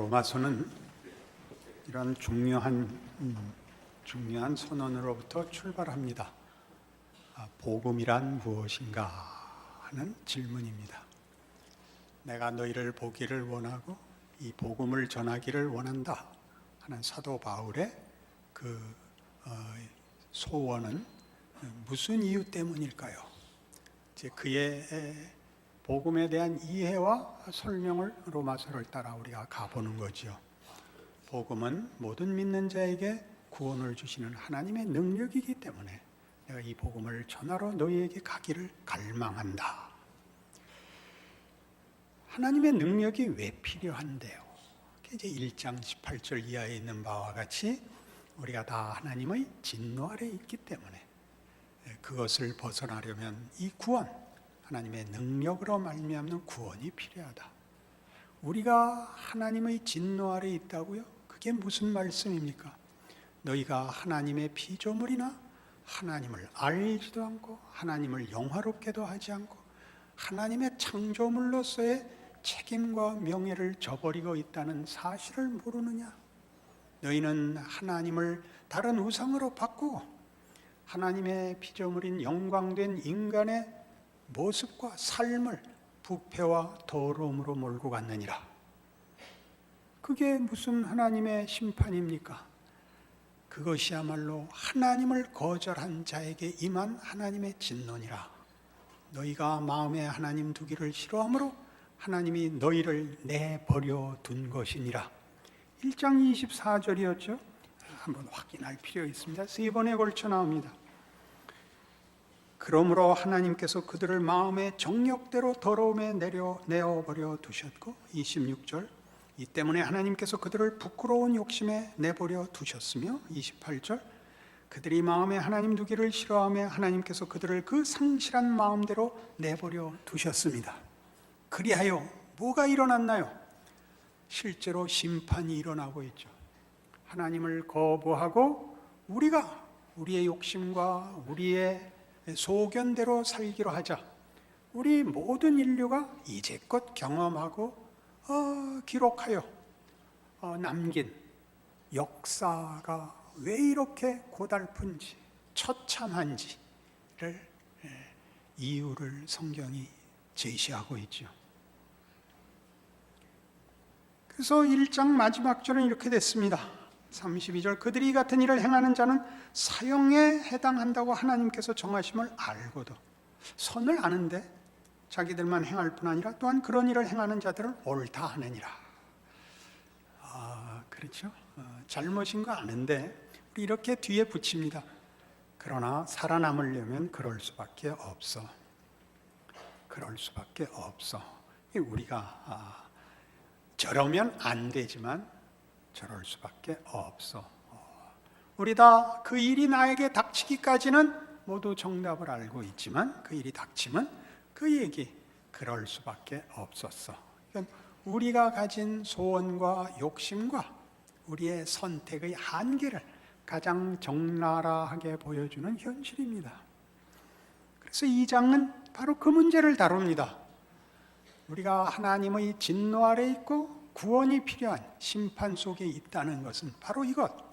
로마서는 이런 중요한 선언으로부터 출발합니다. 복음이란 무엇인가 하는 질문입니다. 내가 너희를 보기를 원하고 이 복음을 전하기를 원한다 하는 사도 바울의 그 소원은 무슨 이유 때문일까요? 이제 그의 복음에 대한 이해와 설명을 로마서를 따라 우리가 가보는 거죠. 복음은 모든 믿는 자에게 구원을 주시는 하나님의 능력이기 때문에 내가 이 복음을 전하러 너희에게 가기를 갈망한다. 하나님의 능력이 왜 필요한데요? 이제 1장 18절 이하에 있는 바와 같이 우리가 다 하나님의 진노 아래 있기 때문에 그것을 벗어나려면 이 구원, 하나님의 능력으로 말미암는 구원이 필요하다. 우리가 하나님의 진노 아래 있다고요? 그게 무슨 말씀입니까? 너희가 하나님의 피조물이나 하나님을 알지도 않고 하나님을 영화롭게도 하지 않고 하나님의 창조물로서의 책임과 명예를 저버리고 있다는 사실을 모르느냐? 너희는 하나님을 다른 우상으로 바꾸고 하나님의 피조물인 영광된 인간의 모습과 삶을 부패와 더러움으로 몰고 갔느니라. 그게 무슨 하나님의 심판입니까? 그것이야말로 하나님을 거절한 자에게 임한 하나님의 진노니라. 너희가 마음에 하나님 두기를 싫어하므로 하나님이 너희를 내버려 둔 것이니라. 1장 24절이었죠. 한번 확인할 필요 있습니다. 3번에 걸쳐 나옵니다. 그러므로 하나님께서 그들을 마음의 정욕대로 더러움에 내어버려 두셨고 26절 이 때문에 하나님께서 그들을 부끄러운 욕심에 내버려 두셨으며 28절 그들이 마음에 하나님 두기를 싫어하며 하나님께서 그들을 그 상실한 마음대로 내버려 두셨습니다. 그리하여 뭐가 일어났나요? 실제로 심판이 일어나고 있죠. 하나님을 거부하고 우리가 우리의 욕심과 우리의 소견대로 살기로 하자. 우리 모든 인류가 이제껏 경험하고 기록하여 남긴 역사가 왜 이렇게 고달픈지 처참한지를 이유를 성경이 제시하고 있죠. 그래서 1장 마지막 절은 이렇게 됐습니다. 32절 그들이 같은 일을 행하는 자는 사형에 해당한다고 하나님께서 정하심을 알고도 선을 아는데 자기들만 행할 뿐 아니라 또한 그런 일을 행하는 자들은 옳다 하느니라. 그렇죠. 잘못인 거 아는데 우리 이렇게 뒤에 붙입니다. 그러나 살아남으려면 그럴 수밖에 없어. 그럴 수밖에 없어. 우리가 저러면 안 되지만 저럴 수밖에 없어. 우리 다 그 일이 나에게 닥치기까지는 모두 정답을 알고 있지만 그 일이 닥치면 그 얘기 그럴 수밖에 없었어. 그러니까 우리가 가진 소원과 욕심과 우리의 선택의 한계를 가장 적나라하게 보여주는 현실입니다. 그래서 이 장은 바로 그 문제를 다룹니다. 우리가 하나님의 진노 아래 있고 구원이 필요한 심판 속에 있다는 것은 바로 이것.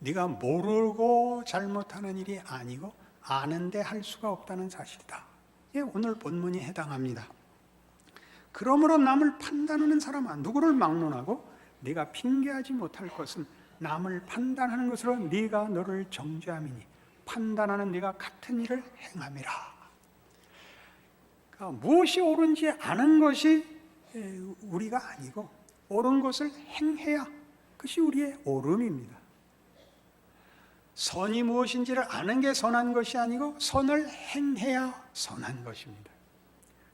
네가 모르고 잘못하는 일이 아니고 아는데 할 수가 없다는 사실이다. 이게 오늘 본문이 해당합니다. 그러므로 남을 판단하는 사람아 누구를 막론하고 네가 핑계하지 못할 것은 남을 판단하는 것으로 네가 너를 정죄함이니 판단하는 네가 같은 일을 행함이라. 그러니까 무엇이 옳은지 아는 것이 우리가 아니고 옳은 것을 행해야 그것이 우리의 옳음입니다. 선이 무엇인지를 아는 게 선한 것이 아니고 선을 행해야 선한 것입니다.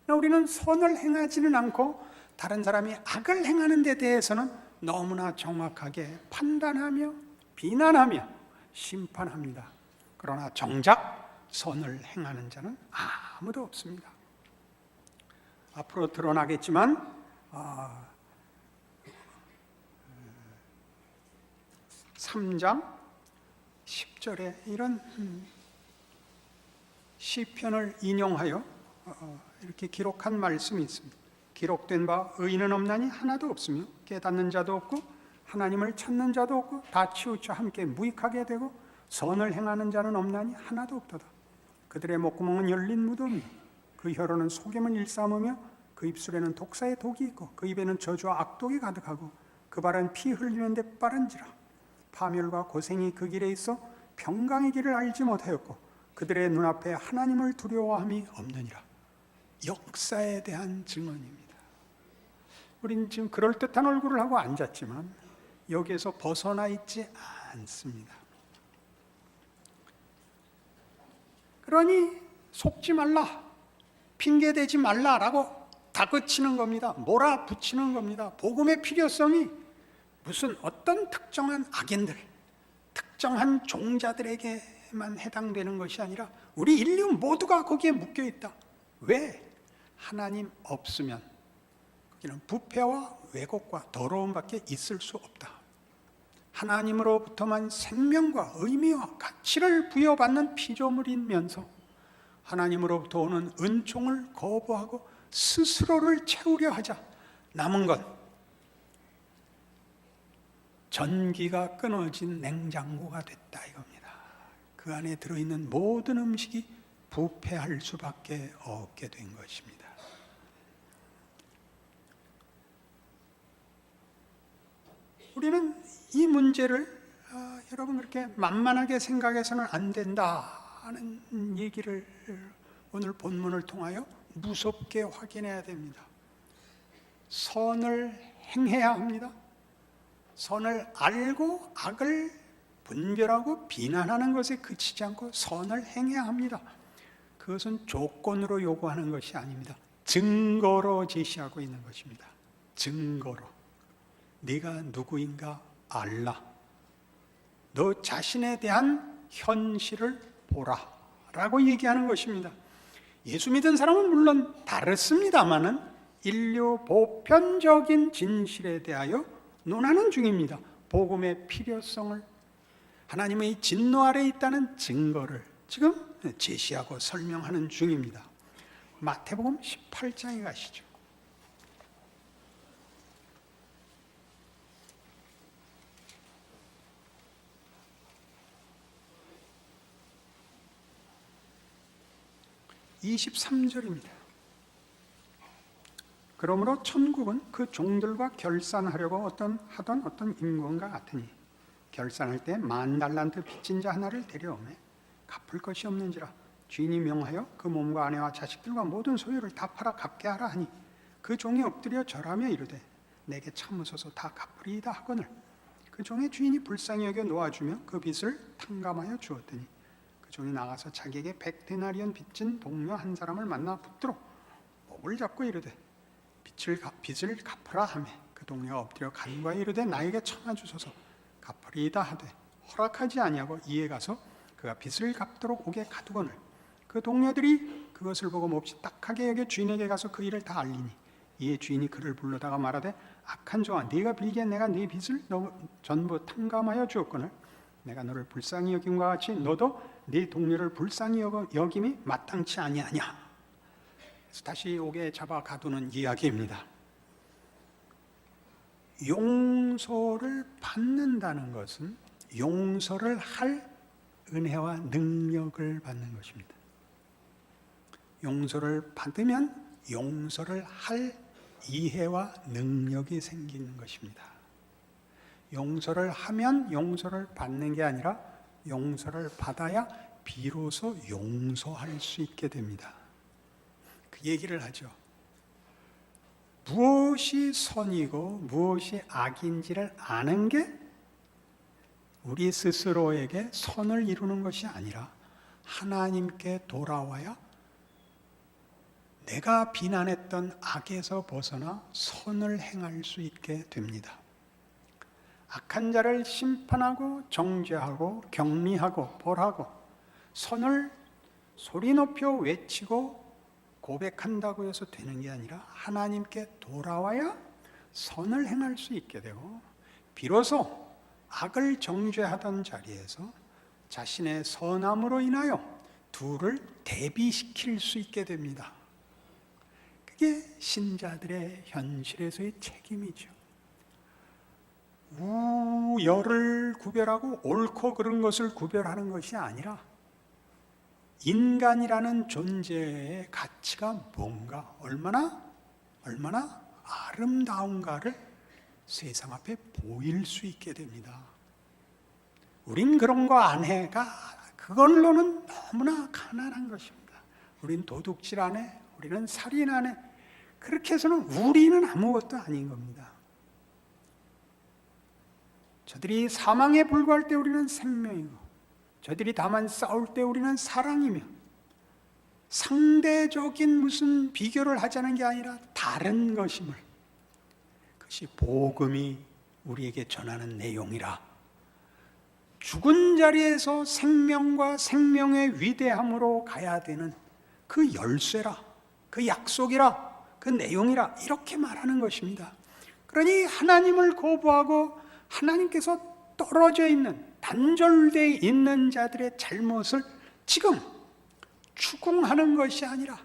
우리는 선을 행하지는 않고 다른 사람이 악을 행하는 데 대해서는 너무나 정확하게 판단하며 비난하며 심판합니다. 그러나 정작 선을 행하는 자는 아무도 없습니다. 앞으로 드러나겠지만 3장 10절에 이런 시편을 인용하여 이렇게 기록한 말씀이 있습니다. 기록된 바 의인은 없나니 하나도 없으며 깨닫는 자도 없고 하나님을 찾는 자도 없고 다 치우쳐 함께 무익하게 되고 선을 행하는 자는 없나니 하나도 없도다. 그들의 목구멍은 열린 무덤이요 그 혀로는 속임을 일삼으며 그 입술에는 독사의 독이 있고 그 입에는 저주와 악독이 가득하고 그 발은 피 흘리는데 빠른지라. 파멸과 고생이 그 길에 있어 평강의 길을 알지 못하였고 그들의 눈앞에 하나님을 두려워함이 없느니라. 역사에 대한 증언입니다. 우린 지금 그럴듯한 얼굴을 하고 앉았지만 여기에서 벗어나 있지 않습니다. 그러니 속지 말라, 핑계대지 말라라고 다그치는 겁니다. 몰아붙이는 겁니다. 복음의 필요성이 무슨 어떤 특정한 악인들, 특정한 종자들에게만 해당되는 것이 아니라 우리 인류 모두가 거기에 묶여 있다. 왜? 하나님 없으면 거기는 부패와 왜곡과 더러움밖에 있을 수 없다. 하나님으로부터만 생명과 의미와 가치를 부여받는 피조물이면서 하나님으로부터 오는 은총을 거부하고 스스로를 채우려 하자 남은 건 전기가 끊어진 냉장고가 됐다 이겁니다. 그 안에 들어있는 모든 음식이 부패할 수밖에 없게 된 것입니다. 우리는 이 문제를 여러분 그렇게 만만하게 생각해서는 안 된다는 얘기를 오늘 본문을 통하여 무섭게 확인해야 됩니다. 선을 행해야 합니다. 선을 알고 악을 분별하고 비난하는 것에 그치지 않고 선을 행해야 합니다. 그것은 조건으로 요구하는 것이 아닙니다. 증거로 제시하고 있는 것입니다. 증거로. 네가 누구인가 알라. 너 자신에 대한 현실을 보라 라고 얘기하는 것입니다. 예수 믿은 사람은 물론 다르습니다마는 인류 보편적인 진실에 대하여 논하는 중입니다. 복음의 필요성을, 하나님의 진노 아래 있다는 증거를 지금 제시하고 설명하는 중입니다. 마태복음 18장에 가시죠. (23절입니다) 그러므로 천국은 그 종들과 결산하려고 하던 어떤 임금과 같으니 결산할 때 10,000달란트 빚진 자 하나를 데려오매 갚을 것이 없는지라 주인이 명하여 그 몸과 아내와 자식들과 모든 소유를 다 팔아 갚게 하라 하니 그 종이 엎드려 절하며 이르되 내게 참으소서 다 갚으리이다 하거늘 그 종의 주인이 불쌍히 여겨 놓아주며 그 빚을 탕감하여 주었더니 그 종이 나가서 자기에게 100데나리온 빚진 동료 한 사람을 만나 붙들어 목을 잡고 이르되 빚을 갚으라 하매 그 동료가 엎드려 간과히 이르되 나에게 청하주소서 갚으리이다 하되 허락하지 아니하고 이에 가서 그가 빚을 갚도록 오게 가두거늘 그 동료들이 그것을 보고 몹시 딱하게 여겨 주인에게 가서 그 일을 다 알리니 이에 주인이 그를 불러다가 말하되 악한 종아 네가 빌기에 내가 네 빚을 전부 탕감하여 주었거늘 내가 너를 불쌍히 여김과 같이 너도 네 동료를 불쌍히 여김이 마땅치 아니하냐. 그래서 다시 옥에 잡아 가두는 이야기입니다. 용서를 받는다는 것은 용서를 할 은혜와 능력을 받는 것입니다. 용서를 받으면 용서를 할 이해와 능력이 생기는 것입니다. 용서를 하면 용서를 받는 게 아니라 용서를 받아야 비로소 용서할 수 있게 됩니다. 그 얘기를 하죠. 무엇이 선이고 무엇이 악인지를 아는 게 우리 스스로에게 선을 이루는 것이 아니라 하나님께 돌아와야 내가 비난했던 악에서 벗어나 선을 행할 수 있게 됩니다. 악한 자를 심판하고 정죄하고 격리하고 벌하고 선을 소리 높여 외치고 고백한다고 해서 되는 게 아니라 하나님께 돌아와야 선을 행할 수 있게 되고 비로소 악을 정죄하던 자리에서 자신의 선함으로 인하여 둘을 대비시킬 수 있게 됩니다. 그게 신자들의 현실에서의 책임이죠. 우열을 구별하고 옳고 그른 것을 구별하는 것이 아니라 인간이라는 존재의 가치가 뭔가, 얼마나 아름다운가를 세상 앞에 보일 수 있게 됩니다. 우린 그런 거 안 해가 그걸로는 너무나 가난한 것입니다. 우린 도둑질 안 해, 우리는 살인 안 해. 그렇게 해서는 우리는 아무것도 아닌 겁니다. 저들이 사망에 불과할 때 우리는 생명이고, 저들이 다만 싸울 때 우리는 사랑이며, 상대적인 무슨 비교를 하자는 게 아니라 다른 것임을, 그것이 복음이 우리에게 전하는 내용이라, 죽은 자리에서 생명과 생명의 위대함으로 가야 되는 그 열쇠라, 그 약속이라, 그 내용이라, 이렇게 말하는 것입니다. 그러니 하나님을 거부하고 하나님께서 떨어져 있는, 단절되어 있는 자들의 잘못을 지금 추궁하는 것이 아니라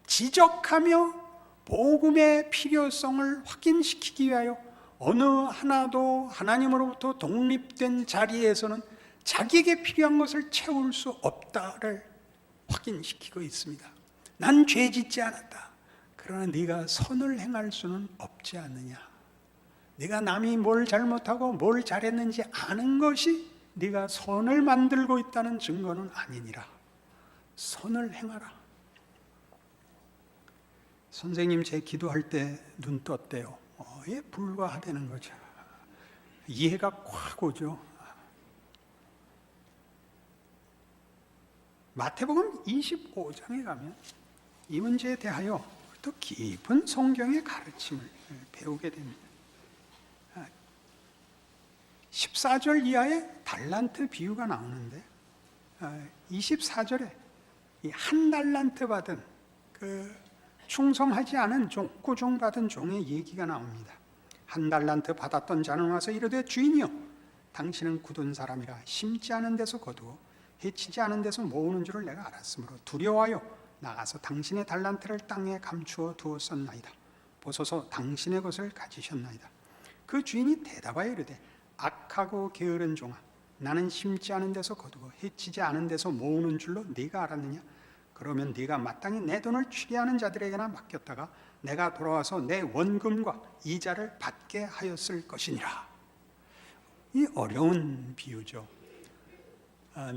지적하며 복음의 필요성을 확인시키기 위하여 어느 하나도 하나님으로부터 독립된 자리에서는 자기에게 필요한 것을 채울 수 없다를 확인시키고 있습니다. 난 죄 짓지 않았다. 그러나 네가 선을 행할 수는 없지 않느냐. 네가 남이 뭘 잘못하고 뭘 잘했는지 아는 것이 네가 선을 만들고 있다는 증거는 아니니라. 선을 행하라. 선생님 제 기도할 때 눈 떴대요. 불과하다는 거죠. 이해가 확 오죠. 마태복음 25장에 가면 이 문제에 대하여 또 깊은 성경의 가르침을 배우게 됩니다. 14절 이하의 달란트 비유가 나오는데 24절에 이 한 달란트 받은 그 충성하지 않은 종, 꾸중받은 종의 얘기가 나옵니다. 한 달란트 받았던 자는 와서 이르되 주인이여, 당신은 굳은 사람이라 심지 않은 데서 거두어 해치지 않은 데서 모으는 줄을 내가 알았으므로 두려워하여 나가서 당신의 달란트를 땅에 감추어 두었었나이다. 보소서 당신의 것을 가지셨나이다. 그 주인이 대답하여 이르되 악하고 게으른 종아, 나는 심지 않은 데서 거두고 해치지 않은 데서 모으는 줄로 네가 알았느냐? 그러면 네가 마땅히 내 돈을 취리하는 자들에게나 맡겼다가 내가 돌아와서 내 원금과 이자를 받게 하였을 것이니라. 이 어려운 비유죠.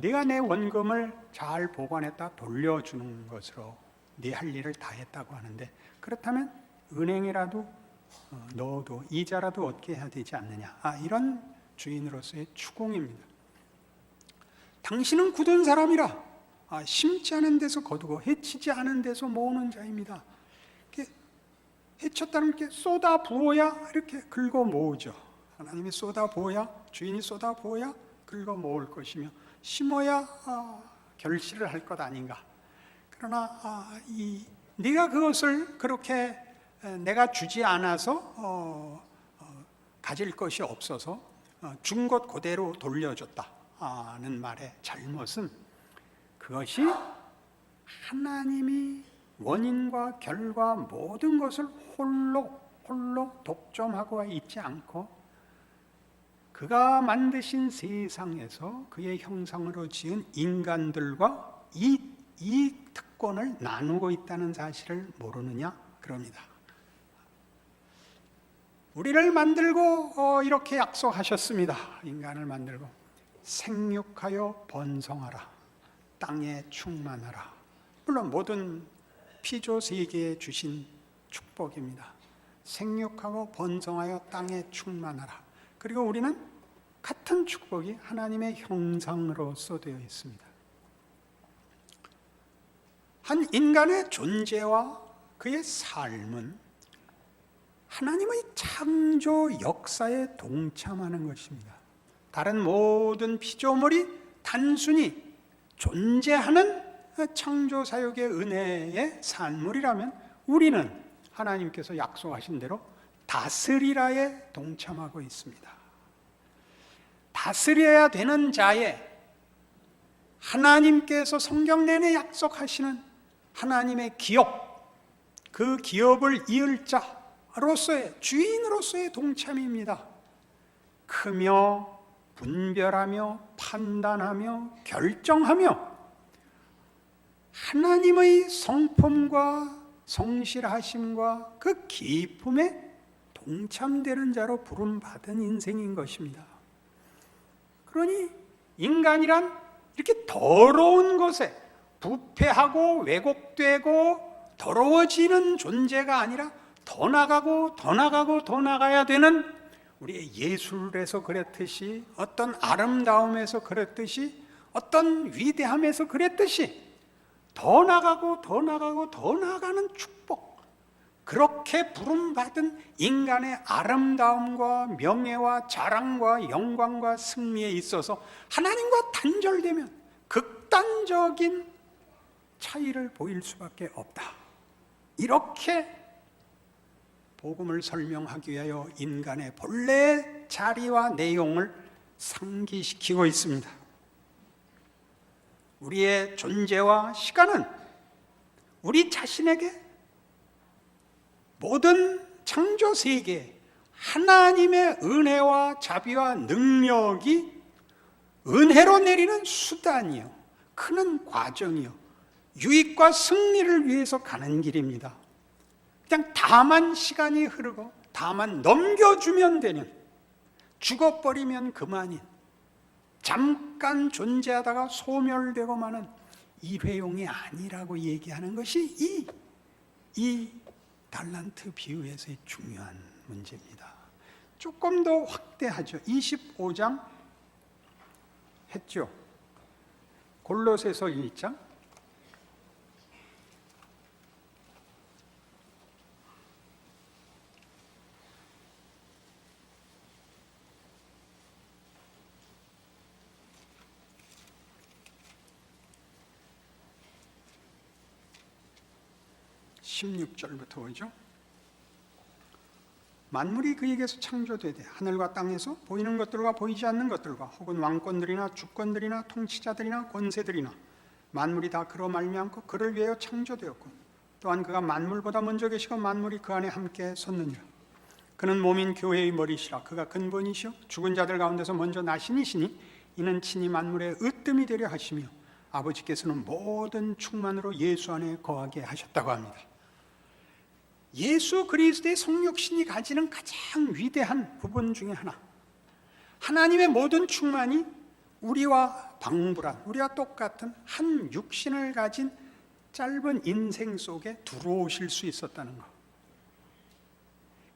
네가 내 원금을 잘 보관했다 돌려주는 것으로 네 할 일을 다 했다고 하는데, 그렇다면 은행이라도 넣어도 이자라도 얻게 해야 되지 않느냐. 이런 주인으로서의 추궁입니다. 당신은 굳은 사람이라 심지 않은 데서 거두고 해치지 않은 데서 모으는 자입니다. 해쳤다는 게 쏟아 부어야 이렇게 긁어 모으죠. 하나님이 쏟아 부어야, 주인이 쏟아 부어야 긁어 모을 것이며, 심어야 결실을 할 것 아닌가. 그러나 네가 그것을 그렇게 내가 주지 않아서 가질 것이 없어서 준 것 그대로 돌려줬다는 말의 잘못은, 그것이 하나님이 원인과 결과 모든 것을 홀로 독점하고 있지 않고 그가 만드신 세상에서 그의 형상으로 지은 인간들과 이 특권을 나누고 있다는 사실을 모르느냐 그럽니다. 우리를 만들고 이렇게 약속하셨습니다. 인간을 만들고 생육하여 번성하라, 땅에 충만하라. 물론 모든 피조 세계에 주신 축복입니다. 생육하고 번성하여 땅에 충만하라. 그리고 우리는 같은 축복이 하나님의 형상으로서 되어 있습니다. 한 인간의 존재와 그의 삶은 하나님의 창조 역사에 동참하는 것입니다. 다른 모든 피조물이 단순히 존재하는 창조 사역의 은혜의 산물이라면, 우리는 하나님께서 약속하신 대로 다스리라에 동참하고 있습니다. 다스려야 되는 자에 하나님께서 성경 내내 약속하시는 하나님의 기업, 그 기업을 이을 자로서의 주인으로서의 동참입니다. 크며 분별하며 판단하며 결정하며 하나님의 성품과 성실하심과 그 기쁨에 동참되는 자로 부름받은 인생인 것입니다. 그러니 인간이란 이렇게 더러운 것에 부패하고 왜곡되고 더러워지는 존재가 아니라 더 나가고 더 나가고 더 나가야 되는, 우리의 예술에서 그랬듯이, 어떤 아름다움에서 그랬듯이, 어떤 위대함에서 그랬듯이 더 나가고 더 나가고 더 나가는 축복, 그렇게 부름받은 인간의 아름다움과 명예와 자랑과 영광과 승리에 있어서 하나님과 단절되면 극단적인 차이를 보일 수밖에 없다. 이렇게 복음을 설명하기 위하여 인간의 본래의 자리와 내용을 상기시키고 있습니다. 우리의 존재와 시간은 우리 자신에게 모든 창조 세계에 하나님의 은혜와 자비와 능력이 은혜로 내리는 수단이요, 크는 과정이요, 유익과 승리를 위해서 가는 길입니다. 그냥 다만 시간이 흐르고 다만 넘겨주면 되는, 죽어버리면 그만인, 잠깐 존재하다가 소멸되고 마는 일회용이 아니라고 얘기하는 것이 이 달란트 비유에서의 중요한 문제입니다. 조금 더 확대하죠. 25장 했죠. 골로새서 1장 16절부터 오죠. 만물이 그에게서 창조되되 하늘과 땅에서 보이는 것들과 보이지 않는 것들과 혹은 왕권들이나 주권들이나 통치자들이나 권세들이나 만물이 다 그로 말미암고 그를 위하여 창조되었고 또한 그가 만물보다 먼저 계시고 만물이 그 안에 함께 섰느니라. 그는 몸인 교회의 머리시라. 그가 근본이시요 죽은 자들 가운데서 먼저 나신 이시니 이는 친히 만물의 으뜸이 되려 하시며 아버지께서는 모든 충만으로 예수 안에 거하게 하셨다고 합니다. 예수 그리스도의 성육신이 가지는 가장 위대한 부분 중에 하나, 하나님의 모든 충만이 우리와 방불한, 우리와 똑같은 한 육신을 가진 짧은 인생 속에 들어오실 수 있었다는 것.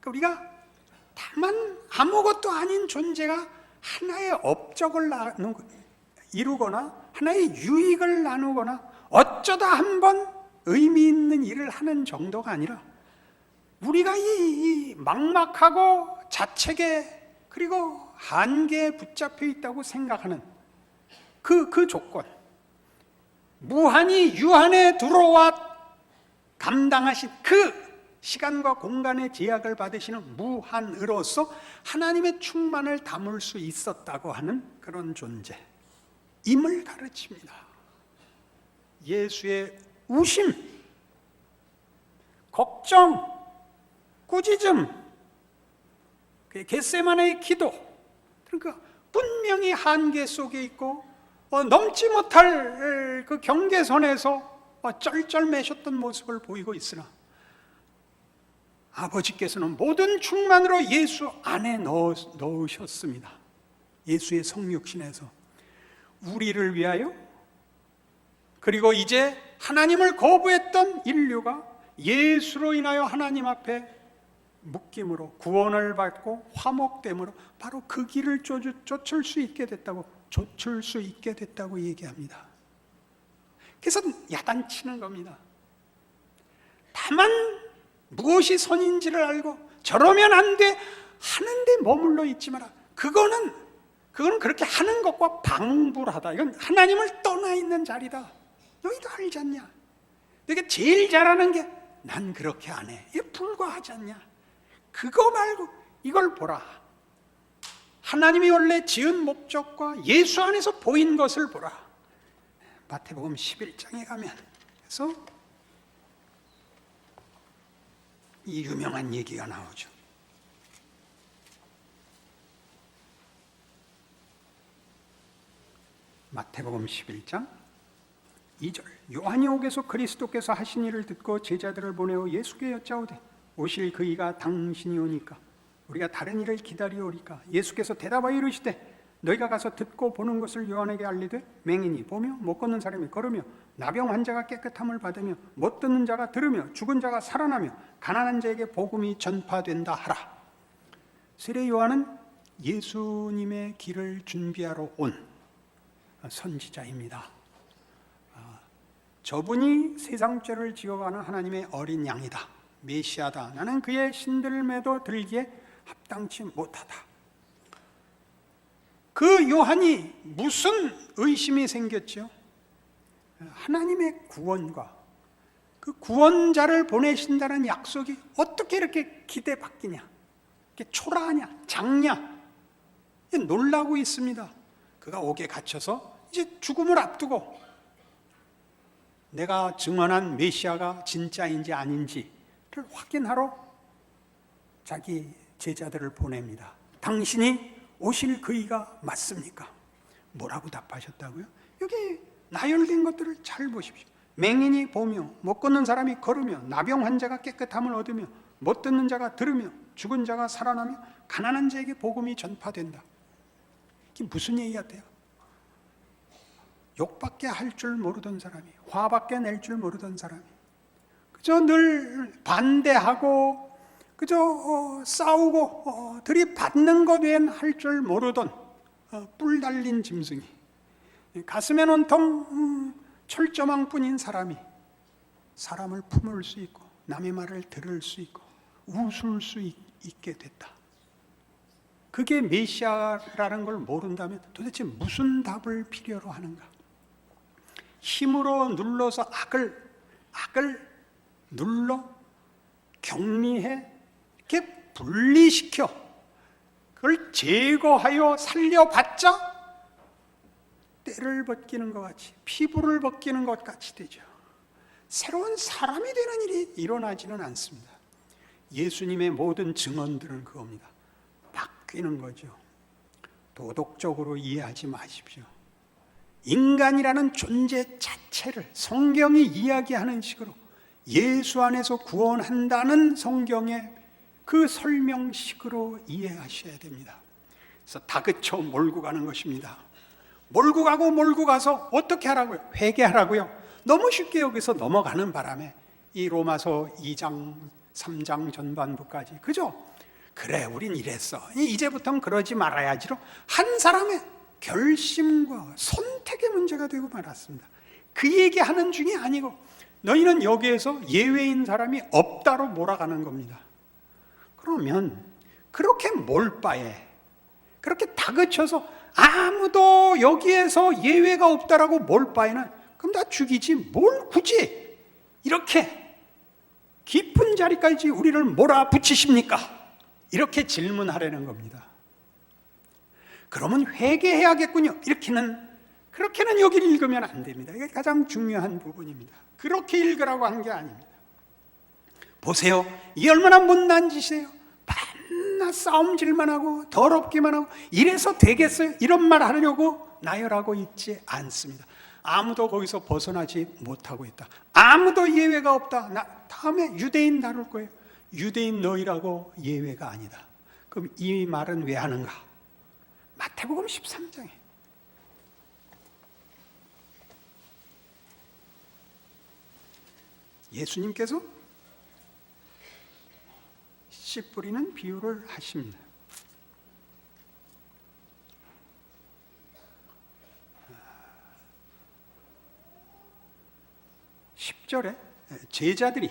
그러니까 우리가 다만 아무것도 아닌 존재가 하나의 업적을 이루거나 하나의 유익을 나누거나 어쩌다 한번 의미 있는 일을 하는 정도가 아니라, 우리가 이 막막하고 자책에 그리고 한계에 붙잡혀 있다고 생각하는 그 조건, 무한히 유한에 들어와 감당하신 그 시간과 공간의 제약을 받으시는 무한으로서 하나님의 충만을 담을 수 있었다고 하는 그런 존재임을 가르칩니다. 예수의 우심, 걱정, 꾸짖음, 겟세마네의 기도, 그러니까 분명히 한계 속에 있고 넘지 못할 그 경계선에서 쩔쩔매셨던 모습을 보이고 있으나 아버지께서는 모든 충만으로 예수 안에 넣으셨습니다. 예수의 성육신에서 우리를 위하여, 그리고 이제 하나님을 거부했던 인류가 예수로 인하여 하나님 앞에 묶임으로 구원을 받고 화목됨으로 바로 그 길을 쫓을 수 있게 됐다고 얘기합니다. 그래서 야단치는 겁니다. 다만 무엇이 선인지를 알고 저러면 안 돼 하는데 머물러 있지 마라. 그거는 그렇게 하는 것과 방불하다. 이건 하나님을 떠나 있는 자리다. 너희도 알지 않냐? 너희가 제일 잘하는 게 난 그렇게 안 해. 이게 불과하지 않냐? 그거 말고 이걸 보라. 하나님이 원래 지은 목적과 예수 안에서 보인 것을 보라. 마태복음 11장에 가면, 그래서 이 유명한 얘기가 나오죠. 마태복음 11장 2절. 요한이 오게서 그리스도께서 하신 일을 듣고 제자들을 보내어 예수께 여짜오되 오실 그이가 당신이 오니까 우리가 다른 일을 기다리오리까. 예수께서 대답하여 이르시되 너희가 가서 듣고 보는 것을 요한에게 알리되 맹인이 보며 못 걷는 사람이 걸으며 나병 환자가 깨끗함을 받으며 못 듣는 자가 들으며 죽은 자가 살아나며 가난한 자에게 복음이 전파된다 하라. 세례 요한은 예수님의 길을 준비하러 온 선지자입니다. 저분이 세상 죄를 지어가는 하나님의 어린 양이다, 메시아다, 나는 그의 신들매도 들기에 합당치 못하다. 그 요한이 무슨 의심이 생겼죠? 하나님의 구원과 그 구원자를 보내신다는 약속이 어떻게 이렇게 기대받기냐, 이렇게 초라하냐, 작냐, 놀라고 있습니다. 그가 옥에 갇혀서 이제 죽음을 앞두고 내가 증언한 메시아가 진짜인지 아닌지를 확인하러 자기 제자들을 보냅니다. 당신이 오실 그이가 맞습니까? 뭐라고 답하셨다고요? 여기 나열된 것들을 잘 보십시오. 맹인이 보며 못 걷는 사람이 걸으며 나병 환자가 깨끗함을 얻으며 못 듣는 자가 들으며 죽은 자가 살아나며 가난한 자에게 복음이 전파된다. 이게 무슨 얘기 같아요? 욕밖에 할 줄 모르던 사람이, 화밖에 낼 줄 모르던 사람이, 그저 늘 반대하고 그저 싸우고 들이받는 것 외엔 할 줄 모르던 뿔 달린 짐승이, 가슴엔 온통 철조망뿐인 사람이 사람을 품을 수 있고 남의 말을 들을 수 있고 웃을 수 있게 됐다. 그게 메시아라는 걸 모른다면 도대체 무슨 답을 필요로 하는가? 힘으로 눌러서 악을 눌러 격리해 이렇게 분리시켜 그걸 제거하여 살려봤자 때를 벗기는 것 같이, 피부를 벗기는 것 같이 되죠. 새로운 사람이 되는 일이 일어나지는 않습니다. 예수님의 모든 증언들은 그겁니다. 바뀌는 거죠. 도덕적으로 이해하지 마십시오. 인간이라는 존재 자체를 성경이 이야기하는 식으로 예수 안에서 구원한다는 성경의 그 설명식으로 이해하셔야 됩니다. 그래서 다그쳐 몰고 가는 것입니다. 몰고 가서 어떻게 하라고요? 회개하라고요? 너무 쉽게 여기서 넘어가는 바람에 이 로마서 2장 3장 전반부까지, 그죠? 그래, 우린 이랬어, 이제부터는 그러지 말아야지로 한 사람의 결심과 선택의 문제가 되고 말았습니다. 그 얘기하는 중이 아니고 너희는 여기에서 예외인 사람이 없다로 몰아가는 겁니다. 그러면 그렇게 몰바에 그렇게 다그쳐서 아무도 여기에서 예외가 없다라고 몰바에는 그럼 다 죽이지 뭘 굳이 이렇게 깊은 자리까지 우리를 몰아붙이십니까? 이렇게 질문하려는 겁니다. 그러면 회개해야겠군요. 그렇게는 여기를 읽으면 안 됩니다. 이게 가장 중요한 부분입니다. 그렇게 읽으라고 한 게 아닙니다. 보세요, 이 얼마나 못난 짓이에요. 밤낮 싸움질만 하고 더럽기만 하고 이래서 되겠어요? 이런 말 하려고 나열하고 있지 않습니다. 아무도 거기서 벗어나지 못하고 있다. 아무도 예외가 없다. 다음에 유대인 다룰 거예요. 유대인 너희라고 예외가 아니다. 그럼 이 말은 왜 하는가? 마태복음 13장에 예수님께서 씨 뿌리는 비유를 하십니다. 10절에 제자들이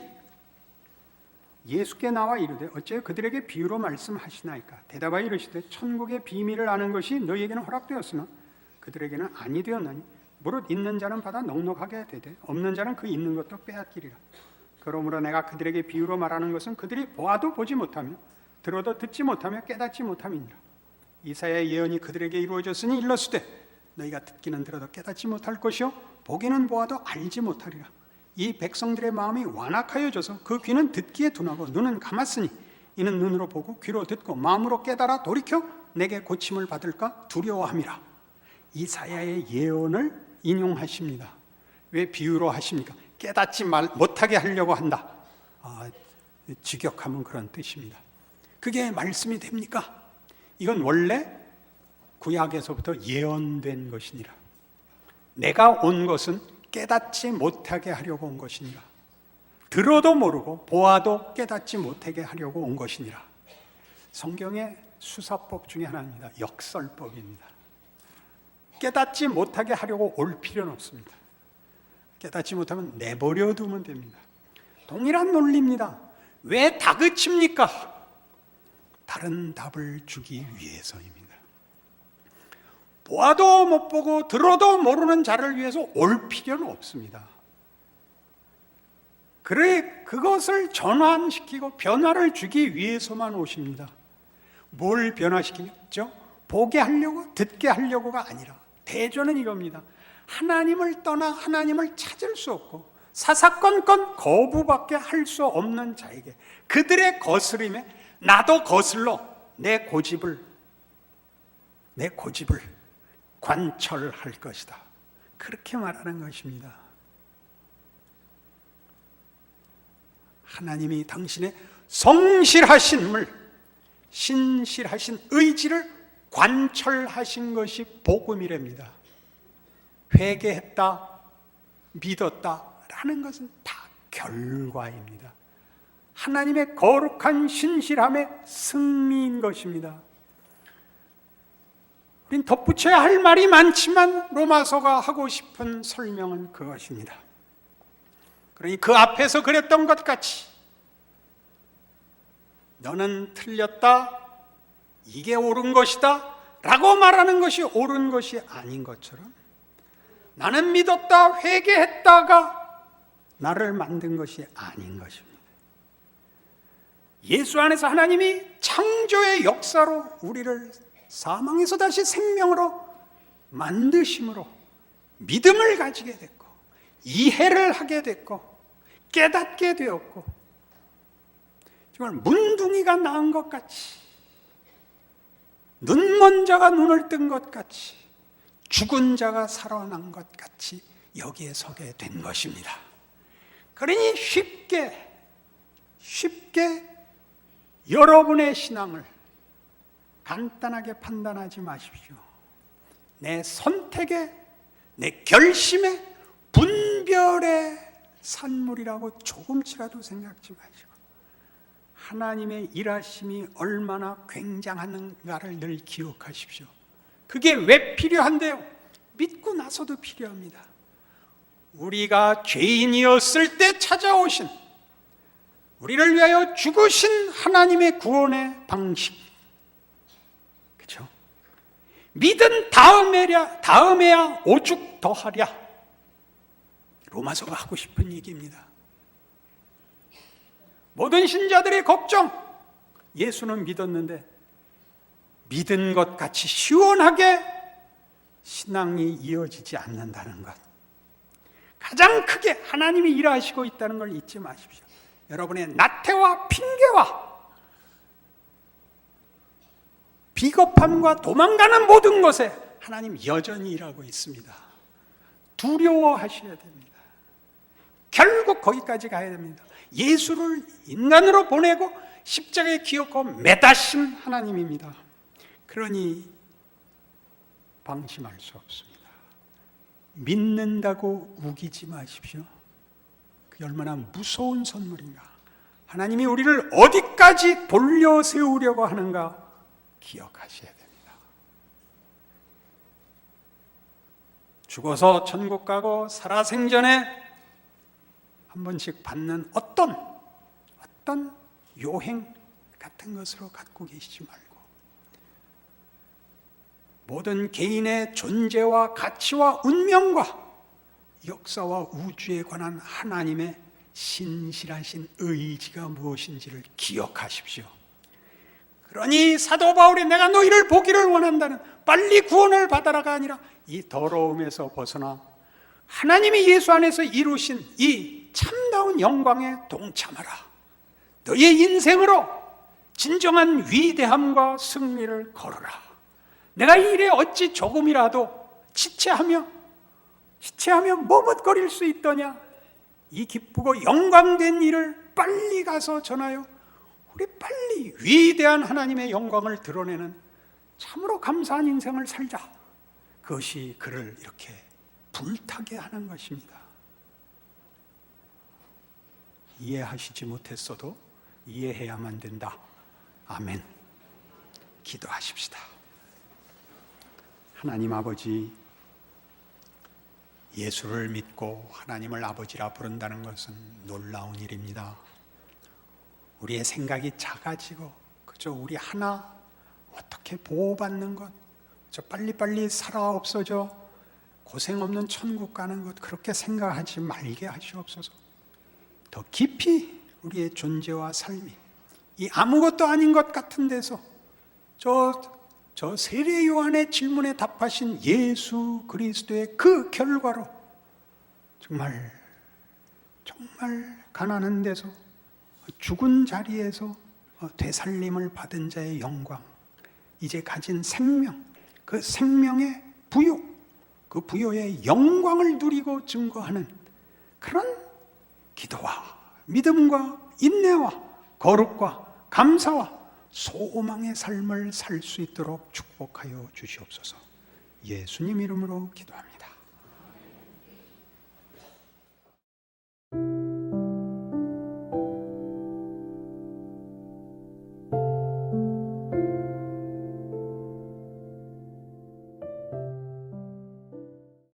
예수께 나와 이르되 어째 그들에게 비유로 말씀하시나이까? 대답하여 이르시되 천국의 비밀을 아는 것이 너희에게는 허락되었으나 그들에게는 아니 되었나니 무릇 있는 자는 받아 넉넉하게 되되 없는 자는 그 있는 것도 빼앗기리라. 그러므로 내가 그들에게 비유로 말하는 것은 그들이 보아도 보지 못하며 들어도 듣지 못하며 깨닫지 못함이니라. 이사야의 예언이 그들에게 이루어졌으니 일렀으되 너희가 듣기는 들어도 깨닫지 못할 것이요 보기는 보아도 알지 못하리라. 이 백성들의 마음이 완악하여져서 그 귀는 듣기에 둔하고 눈은 감았으니 이는 눈으로 보고 귀로 듣고 마음으로 깨달아 돌이켜 내게 고침을 받을까 두려워함이라. 이사야의 예언을 인용하십니다. 왜 비유로 하십니까? 깨닫지 못하게 하려고 한다. 직역하면 그런 뜻입니다. 그게 말씀이 됩니까? 이건 원래 구약에서부터 예언된 것이니라. 내가 온 것은 깨닫지 못하게 하려고 온 것이니라. 들어도 모르고 보아도 깨닫지 못하게 하려고 온 것이니라. 성경의 수사법 중에 하나입니다. 역설법입니다. 깨닫지 못하게 하려고 올 필요는 없습니다. 깨닫지 못하면 내버려 두면 됩니다. 동일한 논리입니다. 왜 다그칩니까? 다른 답을 주기 위해서입니다. 보아도 못 보고 들어도 모르는 자를 위해서 올 필요는 없습니다. 그래, 그것을 전환시키고 변화를 주기 위해서만 오십니다. 뭘 변화시키죠? 보게 하려고, 듣게 하려고가 아니라 대조는 이겁니다. 하나님을 떠나 하나님을 찾을 수 없고 사사건건 거부밖에 할 수 없는 자에게 그들의 거스림에 나도 거슬러 내 고집을 관철할 것이다. 그렇게 말하는 것입니다. 하나님이 당신의 성실하심을, 신실하신 의지를 관철하신 것이 복음이랍니다. 회개했다, 믿었다라는 것은 다 결과입니다. 하나님의 거룩한 신실함의 승리인 것입니다. 우린 덧붙여야 할 말이 많지만 로마서가 하고 싶은 설명은 그것입니다. 그러니 그 앞에서 그랬던 것 같이 너는 틀렸다, 이게 옳은 것이다 라고 말하는 것이 옳은 것이 아닌 것처럼 나는 믿었다, 회개했다가 나를 만든 것이 아닌 것입니다. 예수 안에서 하나님이 창조의 역사로 우리를 사망에서 다시 생명으로 만드심으로 믿음을 가지게 됐고 이해를 하게 됐고 깨닫게 되었고 정말 문둥이가 낳은 것 같이 눈먼 자가 눈을 뜬 것 같이 죽은 자가 살아난 것 같이 여기에 서게 된 것입니다. 그러니 쉽게 여러분의 신앙을 간단하게 판단하지 마십시오. 내 선택의, 내 결심의 분별의 산물이라고 조금치라도 생각지 마시고 하나님의 일하심이 얼마나 굉장한가를 늘 기억하십시오. 그게 왜 필요한데요? 믿고 나서도 필요합니다. 우리가 죄인이었을 때 찾아오신, 우리를 위하여 죽으신 하나님의 구원의 방식, 그렇죠? 믿은 다음에야 오죽 더하랴. 로마서가 하고 싶은 얘기입니다. 모든 신자들의 걱정, 예수는 믿었는데 믿은 것 같이 시원하게 신앙이 이어지지 않는다는 것, 가장 크게 하나님이 일하시고 있다는 걸 잊지 마십시오. 여러분의 나태와 핑계와 비겁함과 도망가는 모든 것에 하나님 여전히 일하고 있습니다. 두려워하셔야 됩니다. 결국 거기까지 가야 됩니다. 예수를 인간으로 보내고 십자가에 기어코 매다신 하나님입니다. 그러니 방심할 수 없습니다. 믿는다고 우기지 마십시오. 그게 얼마나 무서운 선물인가. 하나님이 우리를 어디까지 돌려 세우려고 하는가 기억하셔야 됩니다. 죽어서 천국 가고 살아생전에 한 번씩 받는 어떤 요행 같은 것으로 갖고 계시지 말고 모든 개인의 존재와 가치와 운명과 역사와 우주에 관한 하나님의 신실하신 의지가 무엇인지를 기억하십시오. 그러니 사도 바울이 내가 너희를 보기를 원한다는 빨리 구원을 받아라가 아니라 이 더러움에서 벗어나 하나님이 예수 안에서 이루신 이 이 참다운 영광에 동참하라. 너의 인생으로 진정한 위대함과 승리를 걸어라. 내가 이 일에 어찌 조금이라도 지체하며 머뭇거릴 수 있더냐. 이 기쁘고 영광된 일을 빨리 가서 전하여 우리 빨리 위대한 하나님의 영광을 드러내는 참으로 감사한 인생을 살자. 그것이 그를 이렇게 불타게 하는 것입니다. 이해하시지 못했어도 이해해야만 된다. 아멘. 기도하십시다. 하나님 아버지, 예수를 믿고 하나님을 아버지라 부른다는 것은 놀라운 일입니다. 우리의 생각이 작아지고 그저 우리 하나 어떻게 보호받는 것, 저 빨리빨리 살아 없어져 고생 없는 천국 가는 것, 그렇게 생각하지 말게 하시옵소서. 더 깊이 우리의 존재와 삶이 이 아무것도 아닌 것 같은 데서 저 세례 요한의 질문에 답하신 예수 그리스도의 그 결과로 정말 가난한 데서, 죽은 자리에서 되살림을 받은 자의 영광, 이제 가진 생명, 그 생명의 부요, 그 부요의 영광을 누리고 증거하는 그런 기도와 믿음과 인내와 거룩과 감사와 소망의 삶을 살 수 있도록 축복하여 주시옵소서. 예수님 이름으로 기도합니다.